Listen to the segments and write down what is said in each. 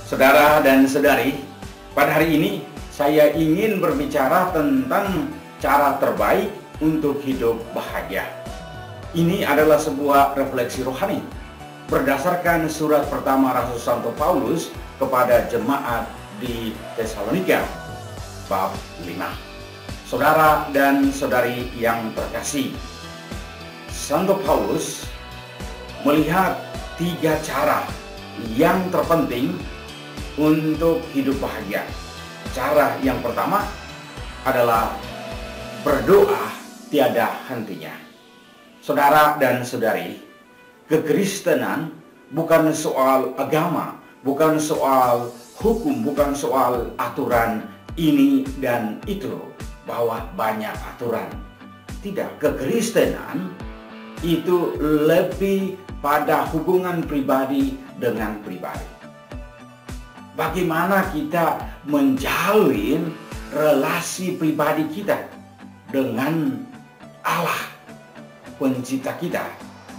Saudara dan saudari, pada hari ini saya ingin berbicara tentang cara terbaik untuk hidup bahagia. Ini adalah sebuah refleksi rohani berdasarkan surat pertama Rasul Santo Paulus kepada jemaat di Tesalonika, bab 5. Saudara dan saudari yang terkasih, Santo Paulus melihat 3 cara yang terpenting untuk hidup bahagia. Cara yang pertama adalah berdoa tiada hentinya. Saudara dan saudari, kekristenan bukan soal agama, bukan soal hukum, bukan soal aturan ini dan itu, bahwa banyak aturan. Tidak, kekristenan itu lebih pada hubungan pribadi dengan pribadi. Bagaimana kita menjalin relasi pribadi kita dengan Allah, pencipta kita,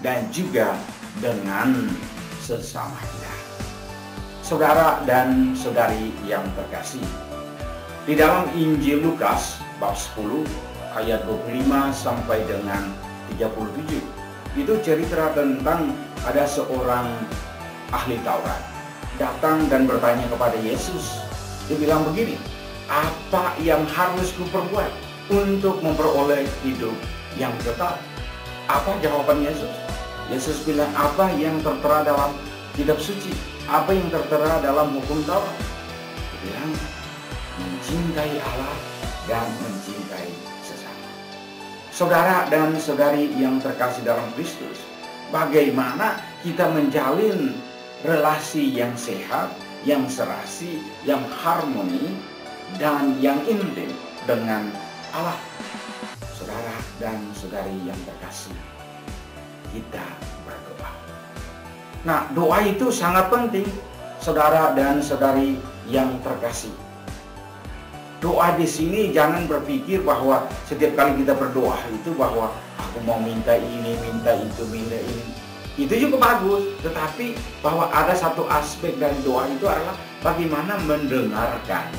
dan juga dengan sesama kita. Saudara dan saudari yang terkasih, di dalam Injil Lukas bab 10 ayat 25 sampai dengan 37, itu cerita tentang ada seorang ahli Taurat datang dan bertanya kepada Yesus. Dia bilang begini, apa yang harus kuperbuat untuk memperoleh hidup yang kekal? Apa jawaban Yesus? Yesus bilang, apa yang tertera dalam kitab suci? Apa yang tertera dalam hukum Taurat? Dia bilang, mencintai Allah dan mencintai sesama. Saudara dan saudari yang terkasih dalam Kristus, bagaimana kita menjalin relasi yang sehat, yang serasi, yang harmoni, dan yang intim dengan Allah? Saudara dan saudari yang terkasih, kita berdoa. Nah, doa itu sangat penting, saudara dan saudari yang terkasih. Doa di sini jangan berpikir bahwa setiap kali kita berdoa itu bahwa aku mau minta ini, minta itu, minta ini. Itu juga bagus, tetapi bahwa ada satu aspek dari doa itu adalah bagaimana mendengarkan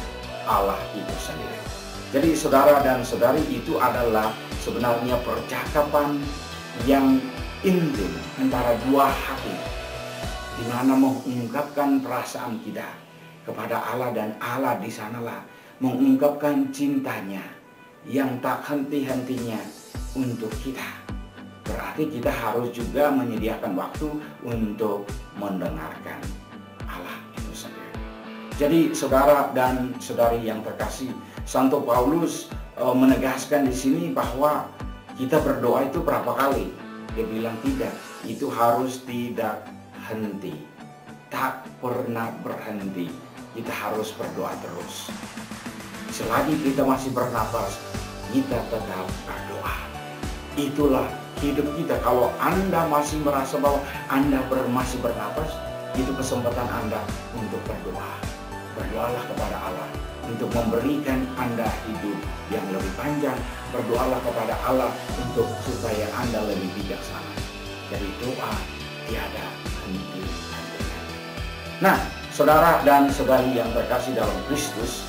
Allah itu sendiri. Jadi saudara dan saudari, itu adalah sebenarnya percakapan yang intim antara dua hati, di mana mengungkapkan perasaan kita kepada Allah, dan Allah di sanalah mengungkapkan cintanya yang tak henti-hentinya untuk kita. Berarti kita harus juga menyediakan waktu untuk mendengarkan Allah itu sendiri. Jadi saudara dan saudari yang terkasih, Santo Paulus menegaskan di sini bahwa kita berdoa itu berapa kali? Dia bilang tidak, itu harus tidak henti, tak pernah berhenti. Kita harus berdoa terus. Selagi kita masih bernapas, kita tetap berdoa. Itulah hidup kita. Kalau Anda masih merasa bahwa Anda masih bernapas, itu kesempatan Anda untuk berdoa. Berdoalah kepada Allah untuk memberikan Anda hidup yang lebih panjang. Berdoalah kepada Allah untuk supaya Anda lebih bijaksana. Jadi doa tiada henti-hentinya. Nah, saudara dan saudari yang terkasih dalam Kristus,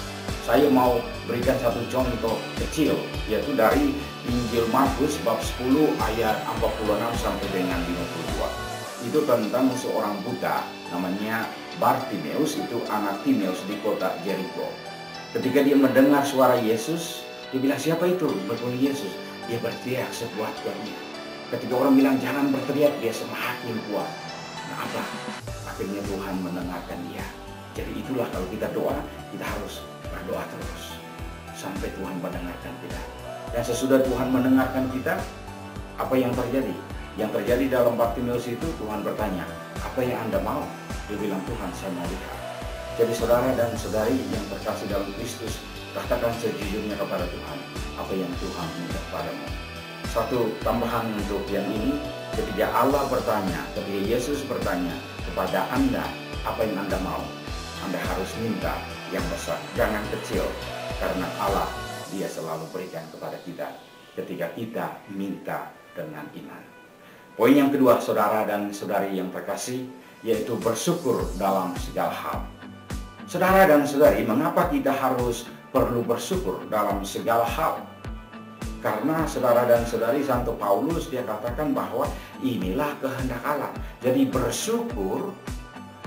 saya mau berikan satu contoh kecil, yaitu dari Injil Markus bab 10 ayat 46 sampai dengan 52. Itu tentang seorang buta namanya Bartimeus, itu anak Timeus di kota Jericho. Ketika dia mendengar suara Yesus, dia bilang, siapa itu? Betul Yesus. Dia berteriak sekuat-kuatnya. Ketika orang bilang jangan berteriak, dia semakin kuat. Nah, apa? Akhirnya Tuhan mendengarkan dia. Jadi itulah kalau kita doa, kita harus berdoa terus sampai Tuhan mendengarkan kita. Dan sesudah Tuhan mendengarkan kita, apa yang terjadi? Yang terjadi dalam Bartimeus itu, Tuhan bertanya, apa yang Anda mau? Dia bilang, Tuhan, saya mau lihat. Jadi saudara dan saudari yang terkasih dalam Kristus, katakan sejujurnya kepada Tuhan apa yang Tuhan minta kepadamu. Satu tambahan untuk yang ini, ketika Allah bertanya, ketika Yesus bertanya kepada Anda apa yang Anda mau, Anda harus minta yang besar, jangan kecil, karena Allah Dia selalu berikan kepada kita ketika kita minta dengan iman. Poin yang kedua, saudara dan saudari yang terkasih, yaitu bersyukur dalam segala hal. Saudara dan saudari, mengapa kita harus perlu bersyukur dalam segala hal? Karena saudara dan saudari, Santo Paulus dia katakan bahwa inilah kehendak Allah. Jadi bersyukur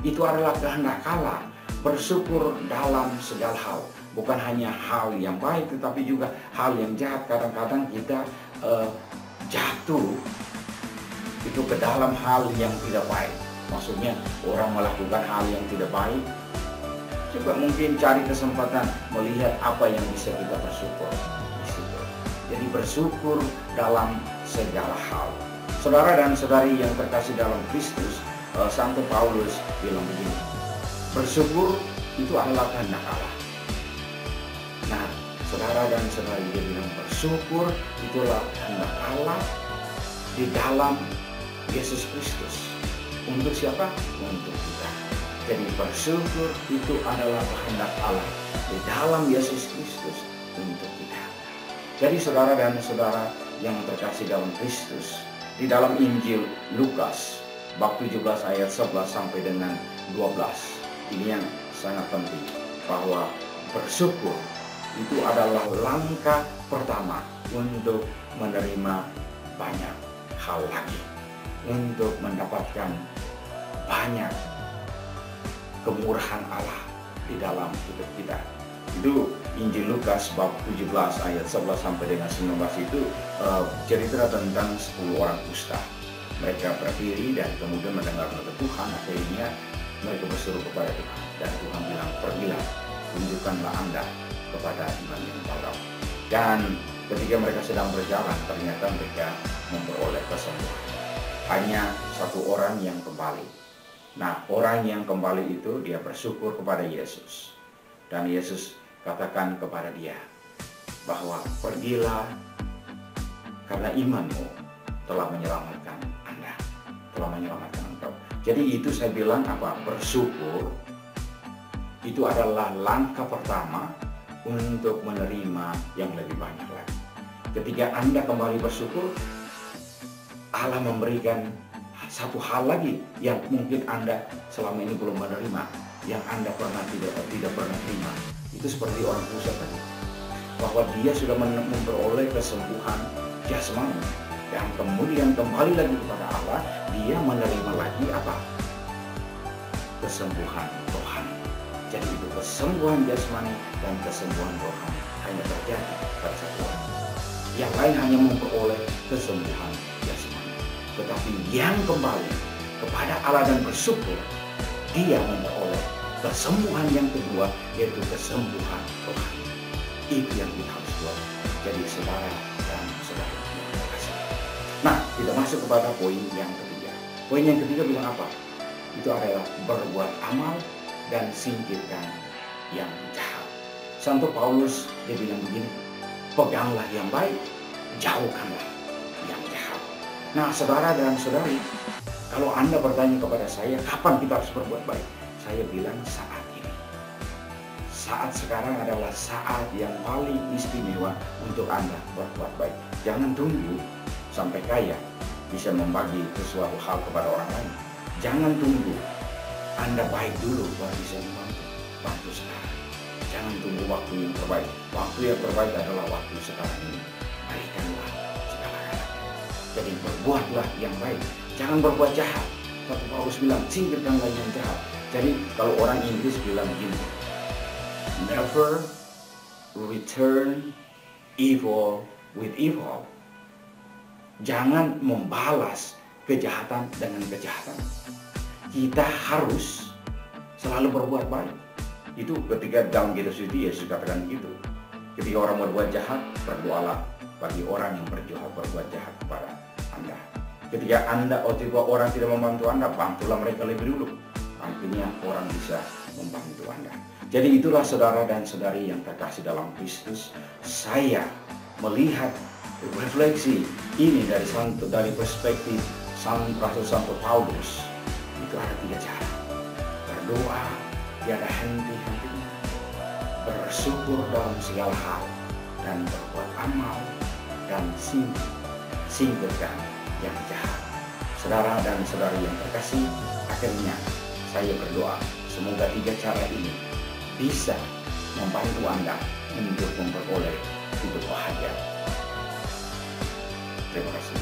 itu adalah kehendak Allah. Bersyukur dalam segala hal. Bukan hanya hal yang baik, tetapi juga hal yang jahat. Kadang-kadang kita jatuh itu ke dalam hal yang tidak baik. Maksudnya orang melakukan hal yang tidak baik, coba mungkin cari kesempatan melihat apa yang bisa kita bersyukur di situ. Jadi bersyukur dalam segala hal. Saudara dan saudari yang terkasih dalam Kristus, Santo Paulus bilang begini, bersyukur itu adalah kehendak Allah. Nah, saudara dan saudari, dia bilang bersyukur itulah kehendak Allah di dalam Yesus Kristus. Untuk siapa? Untuk kita. Jadi bersyukur itu adalah kehendak Allah di dalam Yesus Kristus untuk kita. Jadi saudara dan saudara yang terkasih dalam Kristus, di dalam Injil Lukas bab 17 ayat 11 sampai dengan 12, ini yang sangat penting, bahwa bersyukur itu adalah langkah pertama untuk menerima banyak hal lagi, untuk mendapatkan banyak kemurahan Allah di dalam hidup kita. Itu Injil Lukas bab 17 ayat 11 sampai dengan 19 itu cerita tentang 10 orang kusta. Mereka berdiri dan kemudian mendengar kata Tuhan. Akhirnya mereka berseru kepada Tuhan, dan Tuhan bilang, pergilah, tunjukkanlah Anda kepada iman yang palsu. Dan ketika mereka sedang berjalan, ternyata mereka memperoleh kesembuhan. Hanya satu orang yang kembali. Nah, orang yang kembali itu dia bersyukur kepada Yesus. Dan Yesus katakan kepada dia bahwa pergilah karena imanmu telah menyelamatkan Anda, telah menyelamatkan engkau. Jadi itu saya bilang apa? Bersyukur itu adalah langkah pertama untuk menerima yang lebih banyak lagi. Ketika Anda kembali bersyukur, Allah memberikan satu hal lagi yang mungkin Anda selama ini belum menerima, yang Anda tidak pernah terima. Itu seperti orang kusta tadi, bahwa dia sudah memperoleh kesembuhan jasmani, dan kemudian kembali lagi kepada Allah, dia menerima lagi apa? Kesembuhan rohani. Jadi itu kesembuhan jasmani dan kesembuhan rohani hanya terjadi pada satu orang. Yang lain hanya memperoleh kesembuhan jasmani. Tetapi yang kembali kepada Allah dan bersyukur, dia memperoleh kesembuhan yang kedua, yaitu kesembuhan rohani. Itu yang kita harus buat. Jadi saudara dan saudara yang terkasih. Nah, kita masuk kepada poin yang ketiga. Poin yang ketiga bilang apa? Itu adalah berbuat amal dan singkirkan yang jahat. Santo Paulus dia bilang begini, peganglah yang baik, jauhkanlah yang jahat. Nah, saudara dan saudari, kalau Anda bertanya kepada saya, kapan kita harus berbuat baik? Saya bilang saat ini. Saat sekarang adalah saat yang paling istimewa untuk Anda berbuat baik. Jangan tunggu sampai kaya bisa membagi sesuatu hal kepada orang lain. Jangan tunggu Anda baik dulu baru bisa membantu. Bantu sekarang. Jangan tunggu waktu yang terbaik. Waktu yang terbaik adalah waktu sekarang ini. Berikanlah segala-galanya. Jadi berbuatlah yang baik. Jangan berbuat jahat. Santo Paulus bilang, singkirkanlah yang jahat. Jadi kalau orang Inggris bilang begini, never return evil with evil. Jangan membalas kejahatan dengan kejahatan. Kita harus selalu berbuat baik. Itu ketika dalam kitab suci Yesus katakan gitu. Ketika orang berbuat jahat, berdoalah bagi orang yang berbuat jahat kepada Anda. Ketika Anda tiba orang tidak membantu Anda, bantulah mereka lebih dulu. Artinya orang bisa membantu Anda. Jadi itulah saudara dan saudari yang terkasih dalam Kristus. Saya melihat refleksi ini dari perspektif Rasul Santo Paulus. Itu ada 3 cara. Berdoa tiada henti-hentinya, bersyukur dalam segala hal, dan berbuat amal dan singkirkan yang jahat. Saudara dan saudari yang terkasih, akhirnya saya berdoa semoga 3 cara ini bisa membantu Anda untuk memperoleh hidup bahagia. Terima kasih.